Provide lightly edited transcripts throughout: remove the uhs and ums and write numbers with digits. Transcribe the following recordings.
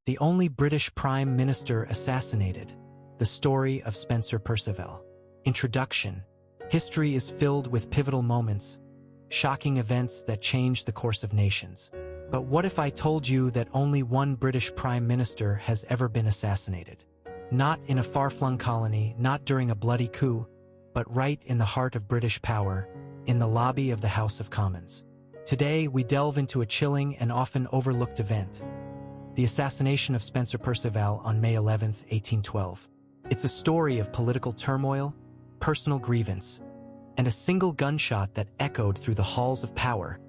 The only British Prime Minister assassinated. The story of Spencer Perceval. Introduction. History is filled with pivotal moments, shocking events that change the course of nations. But what if I told you that only one British Prime Minister has ever been assassinated? Not in a far-flung colony, not during a bloody coup, but right in the heart of British power, in the lobby of the House of Commons. Today, we delve into a chilling and often overlooked event. The assassination of Spencer Perceval on May 11, 1812. It's a story of political turmoil, personal grievance, and a single gunshot that echoed through the halls of power,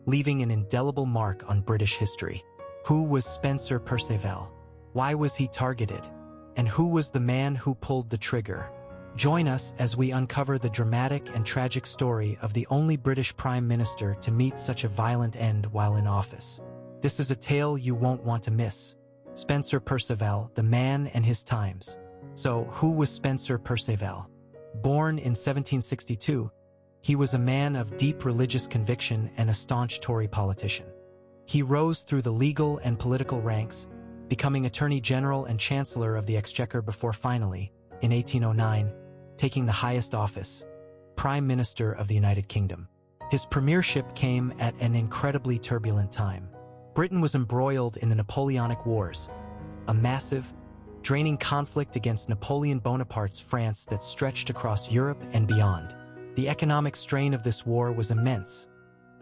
leaving an indelible mark on British history. Who was Spencer Perceval? Why was he targeted? And who was the man who pulled the trigger? Join us as we uncover the dramatic and tragic story of the only British Prime Minister to meet such a violent end while in office. This is a tale you won't want to miss. Spencer Perceval, the man and his times. So, who was Spencer Perceval? Born in 1762, he was a man of deep religious conviction and a staunch Tory politician. He rose through the legal and political ranks, becoming Attorney General and Chancellor of the Exchequer before finally, in 1809, taking the highest office, Prime Minister of the United Kingdom. His premiership came at an incredibly turbulent time. Britain was embroiled in the Napoleonic Wars, a massive, draining conflict against Napoleon Bonaparte's France that stretched across Europe and beyond. The economic strain of this war was immense,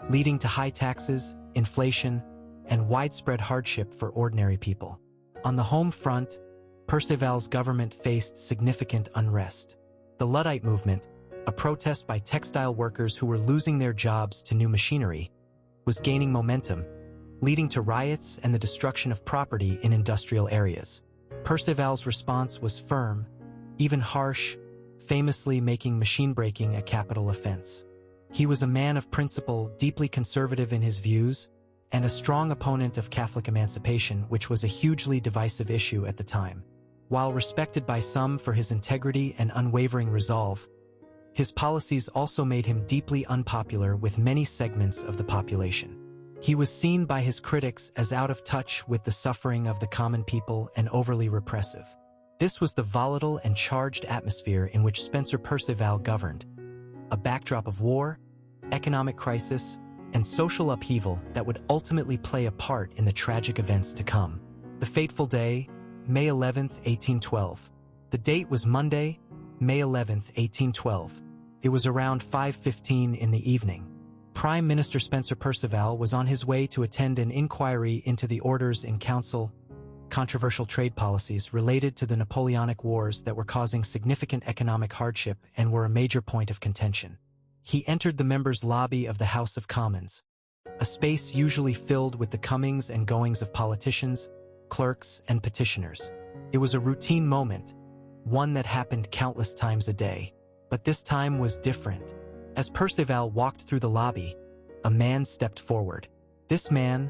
leading to high taxes, inflation, and widespread hardship for ordinary people. On the home front, Perceval's government faced significant unrest. The Luddite movement, a protest by textile workers who were losing their jobs to new machinery, was gaining momentum, leading to riots and the destruction of property in industrial areas. Perceval's response was firm, even harsh, famously making machine breaking a capital offense. He was a man of principle, deeply conservative in his views, and a strong opponent of Catholic emancipation, which was a hugely divisive issue at the time. While respected by some for his integrity and unwavering resolve, his policies also made him deeply unpopular with many segments of the population. He was seen by his critics as out of touch with the suffering of the common people and overly repressive. This was the volatile and charged atmosphere in which Spencer Perceval governed, a backdrop of war, economic crisis, and social upheaval that would ultimately play a part in the tragic events to come. The fateful day, May 11, 1812. The date was Monday, May 11, 1812. It was around 5:15 in the evening. Prime Minister Spencer Perceval was on his way to attend an inquiry into the Orders in Council, controversial trade policies related to the Napoleonic Wars that were causing significant economic hardship and were a major point of contention. He entered the members' lobby of the House of Commons, a space usually filled with the comings and goings of politicians, clerks, and petitioners. It was a routine moment, one that happened countless times a day. But this time was different. As Perceval walked through the lobby, a man stepped forward. This man,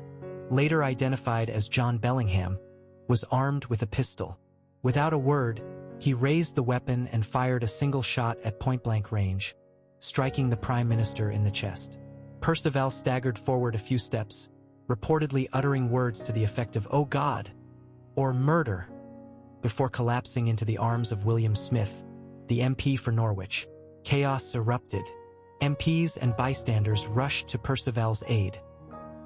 later identified as John Bellingham, was armed with a pistol. Without a word, he raised the weapon and fired a single shot at point-blank range, striking the Prime Minister in the chest. Perceval staggered forward a few steps, reportedly uttering words to the effect of "Oh God," or "murder," before collapsing into the arms of William Smith, the MP for Norwich. Chaos erupted. MPs and bystanders rushed to Perceval's aid,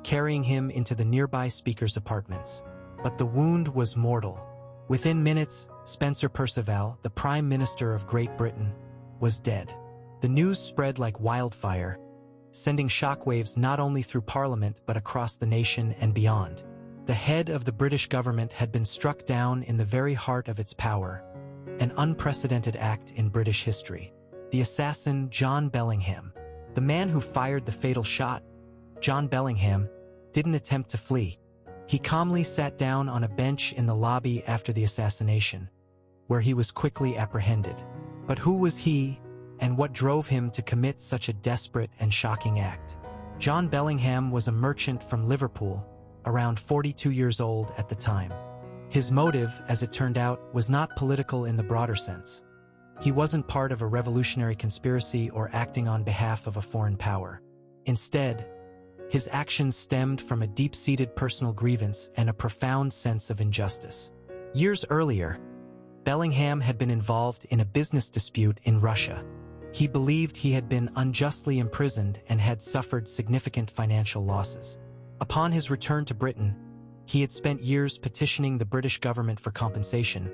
carrying him into the nearby speaker's apartments. But the wound was mortal. Within minutes, Spencer Perceval, the Prime Minister of Great Britain, was dead. The news spread like wildfire, sending shockwaves not only through Parliament but across the nation and beyond. The head of the British government had been struck down in the very heart of its power, an unprecedented act in British history. The assassin, John Bellingham, the man who fired the fatal shot, John Bellingham, didn't attempt to flee. He calmly sat down on a bench in the lobby after the assassination, where he was quickly apprehended. But who was he, and what drove him to commit such a desperate and shocking act? John Bellingham was a merchant from Liverpool, around 42 years old at the time. His motive, as it turned out, was not political in the broader sense. He wasn't part of a revolutionary conspiracy or acting on behalf of a foreign power. Instead, His actions stemmed from a deep-seated personal grievance and a profound sense of injustice. Years earlier, Bellingham had been involved in a business dispute in Russia. He believed he had been unjustly imprisoned and had suffered significant financial losses. Upon his return to Britain, he had spent years petitioning the British government for compensation,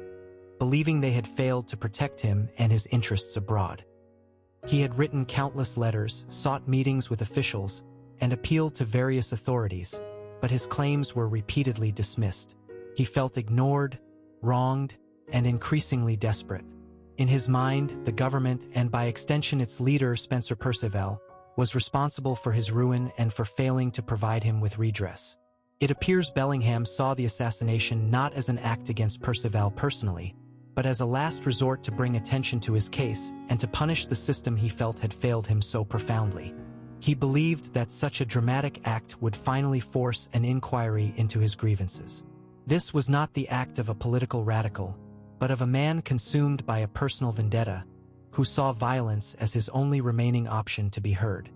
believing they had failed to protect him and his interests abroad. He had written countless letters, sought meetings with officials, and appealed to various authorities, but his claims were repeatedly dismissed. He felt ignored, wronged, and increasingly desperate. In his mind, the government, and by extension its leader, Spencer Perceval, was responsible for his ruin and for failing to provide him with redress. It appears Bellingham saw the assassination not as an act against Perceval personally, but as a last resort to bring attention to his case and to punish the system he felt had failed him so profoundly. He believed that such a dramatic act would finally force an inquiry into his grievances. This was not the act of a political radical, but of a man consumed by a personal vendetta, who saw violence as his only remaining option to be heard.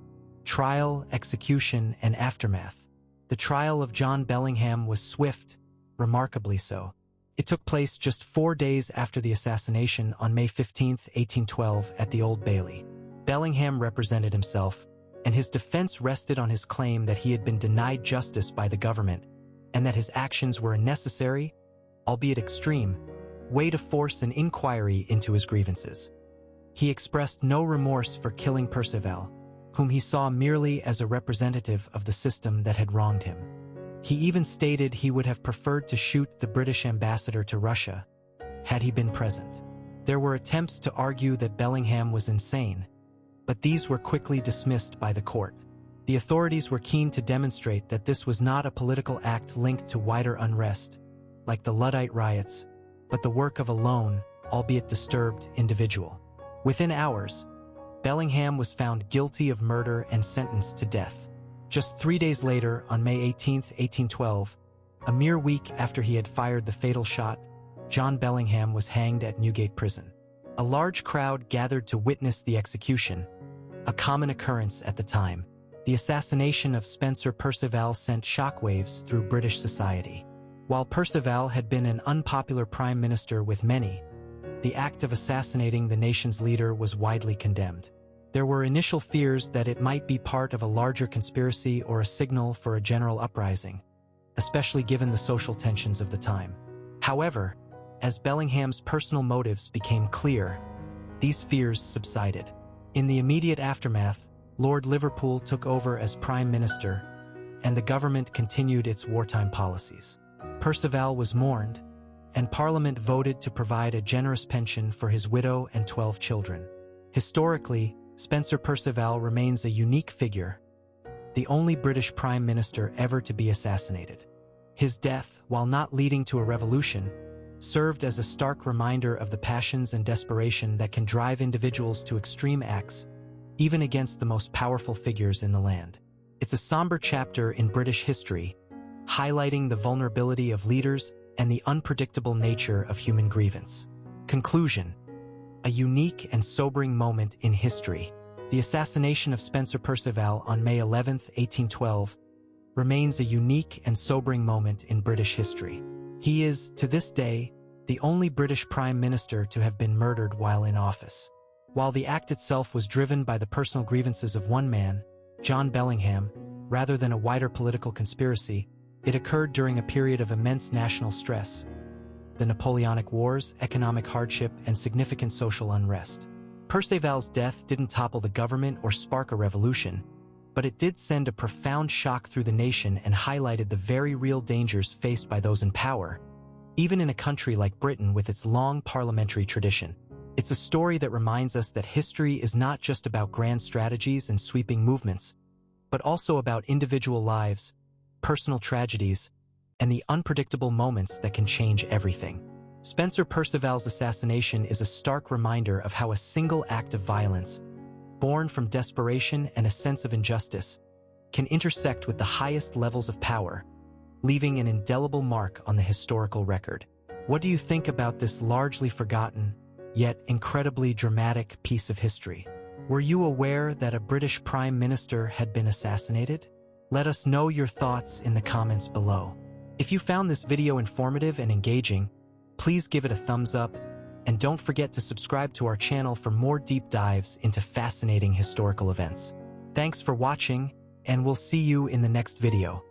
Trial, execution, and aftermath. The trial of John Bellingham was swift, remarkably so. It took place just 4 days after the assassination on May 15, 1812, at the Old Bailey. Bellingham represented himself, and his defense rested on his claim that he had been denied justice by the government, and that his actions were a necessary, albeit extreme, way to force an inquiry into his grievances. He expressed no remorse for killing Perceval, whom he saw merely as a representative of the system that had wronged him. He even stated he would have preferred to shoot the British ambassador to Russia, had he been present. There were attempts to argue that Bellingham was insane, but these were quickly dismissed by the court. The authorities were keen to demonstrate that this was not a political act linked to wider unrest, like the Luddite riots, but the work of a lone, albeit disturbed, individual. Within hours, Bellingham was found guilty of murder and sentenced to death. Just 3 days later, on May 18, 1812, a mere week after he had fired the fatal shot, John Bellingham was hanged at Newgate Prison. A large crowd gathered to witness the execution, a common occurrence at the time. The assassination of Spencer Perceval sent shockwaves through British society. While Perceval had been an unpopular prime minister with many, the act of assassinating the nation's leader was widely condemned. There were initial fears that it might be part of a larger conspiracy or a signal for a general uprising, especially given the social tensions of the time. However, as Bellingham's personal motives became clear, these fears subsided. In the immediate aftermath, Lord Liverpool took over as Prime Minister, and the government continued its wartime policies. Perceval was mourned, and Parliament voted to provide a generous pension for his widow and 12 children. Historically, Spencer Perceval remains a unique figure, the only British Prime Minister ever to be assassinated. His death, while not leading to a revolution, served as a stark reminder of the passions and desperation that can drive individuals to extreme acts, even against the most powerful figures in the land. It's a somber chapter in British history, highlighting the vulnerability of leaders and the unpredictable nature of human grievance. Conclusion: a unique and sobering moment in history. The assassination of Spencer Perceval on May 11, 1812, remains a unique and sobering moment in British history. He is, to this day, the only British Prime Minister to have been murdered while in office. While the act itself was driven by the personal grievances of one man, John Bellingham, rather than a wider political conspiracy, it occurred during a period of immense national stress, the Napoleonic Wars, economic hardship, and significant social unrest. Perceval's death didn't topple the government or spark a revolution, but it did send a profound shock through the nation and highlighted the very real dangers faced by those in power, even in a country like Britain with its long parliamentary tradition. It's a story that reminds us that history is not just about grand strategies and sweeping movements, but also about individual lives, personal tragedies, and the unpredictable moments that can change everything. Spencer Perceval's assassination is a stark reminder of how a single act of violence, born from desperation and a sense of injustice, can intersect with the highest levels of power, leaving an indelible mark on the historical record. What do you think about this largely forgotten, yet incredibly dramatic piece of history? Were you aware that a British Prime Minister had been assassinated? Let us know your thoughts in the comments below. If you found this video informative and engaging, please give it a thumbs up, and don't forget to subscribe to our channel for more deep dives into fascinating historical events. Thanks for watching, and we'll see you in the next video.